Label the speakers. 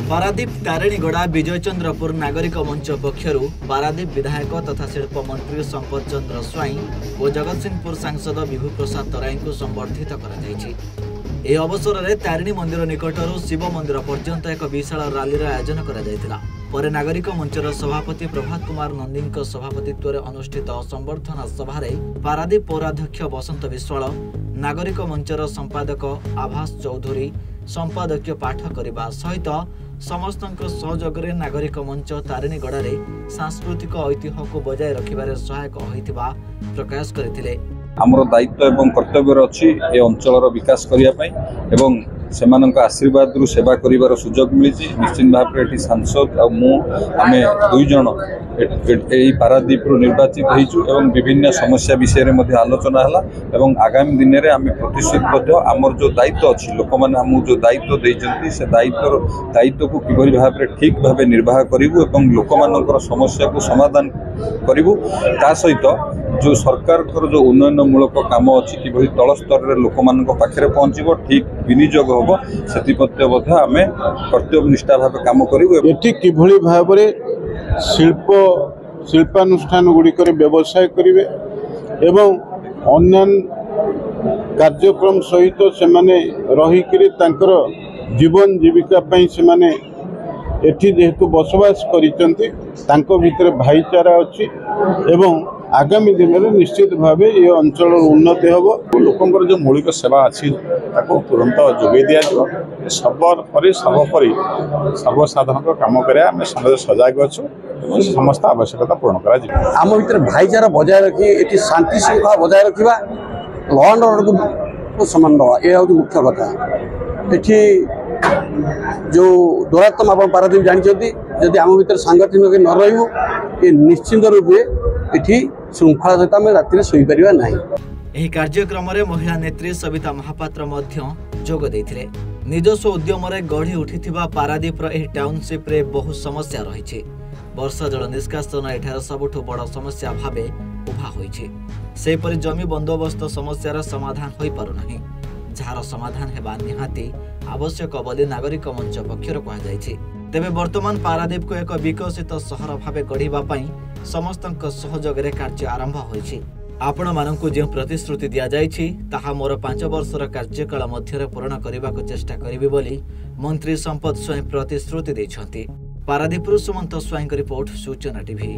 Speaker 1: पारादीप तारिणीगड़ा विजयचंद्रपुर नागरिक मंच पक्षर पारादीप विधायक तथा शिल्प मंत्री संपत चंद्र स्वाई और जगतसिंहपुर सांसद विभू प्रसाद तराई को संबर्धित कर अवसर में तारिणी मंदिर निकटर शिव मंदिर पर्यंत एक विशाल रैली आयोजन कर नागरिक मंचर सभापति प्रभात कुमार नंदी सभापतित्व में अनुष्ठित संबर्धना सभा पारादीप पौराध्यक्ष बसंत विश्वाल नागरिक मंचर संपादक आभास चौधरी संपादकीय पाठ करने सहित समस्त सहयोग नागरिक मंच तारिणीगड़ा सांस्कृतिक ऐतिह्य को बजाय रखिबारे सहायक होइतिबा प्रकाश करथिले।
Speaker 2: आमर दायित्व एवं कर्तव्य अच्छी ए अंचल विकास करने एवं सेमानक आशीर्वाद रु सेवा करिवार सुजोग मिली। निश्चित भाव में सांसद आम दुई जन पारादीप निर्वाचित होइछु एवं विभिन्न समस्या विषय में आलोचना है। आगामी दिन में आम प्रतिश्रुतिबद्ध आमर जो दायित्व अच्छी लोक मैंने आमको जो दायित्व देइछन्ति से दायित्व को किभली भाव में ठीक भाव निर्वाह करिवु एवं लोक मानकर समस्या को समाधान करिवु। ता सहित जो सरकार जो उन्नयनमूलक काम अच्छी कि तल स्तर में लोक मान पाखे पहुँचब ठीक विनियोग हम से आम कर्तव्य निष्ठा भाव कम करूँ।
Speaker 3: भाव शिल्पानुष्ठान गुड़िक व्यवसाय करेंगे एवं अन्य कार्यक्रम सहित से रहीकि जीवन जीविका से एठी जेहेतु बसवास करिसेंती तांको भितर भाईचारा अच्छी एवं आगामी दिन में निश्चित भाव ये अंचल उन्नति हम।
Speaker 4: लोकंर जो मौलिक सेवा अच्छी तुरंत जोगे दिज्व सर्वोपरि सर्वसाधारण काम करें सजग अच्छु समस्त आवश्यकता पूर्ण कर
Speaker 5: आम भर भाईचारा बजाय रखी ये शांति श्रृंखला बजाय रखा लॉ एंड ऑर्डर को सम्मान दवा यह हूँ मुख्य कथा। ये जो दुरात्म आप पारादीप जानते जदि आम भर सांगठनिक न रही ये निश्चिंत रूपे ये श्रृंखला सहित आम राति शोपार ना।
Speaker 1: यह कार्यक्रम में महिला नेत्री सविता महापात्र जोग देथिले। निजस्व उद्यम गढ़ी उठिथिबा पारादीपर एही टाउनशिप रे बहु समस्या रही। वर्षा जल निष्कासन एठार सबुठु बड़ समस्या भावे उभा होइछि। सेपरि जमी बंदोबस्त समस्यार समाधान होई पारुनाही जार समाधान हेबा निहाती आवश्यक बोली नागरिक मंच पक्षर कहुଯାଇଛି। तेबे वर्तमान पारादीप को एक विकसित सहर भावे गढ़िबा पई समस्तक सहयोग कार्य आरंभ होइछि। आपण मानकु जे प्रतिश्रुति दिया जाइछि ताहा मोर 5 वर्षर कार्यकाल मध्य पूर्ण करने को चेष्टा करिबि बोली मंत्री संपत स्वाई प्रतिश्रुति दैछन्ति। पारादीपरु सुमंत स्वाई रिपोर्ट सूचना टीवी।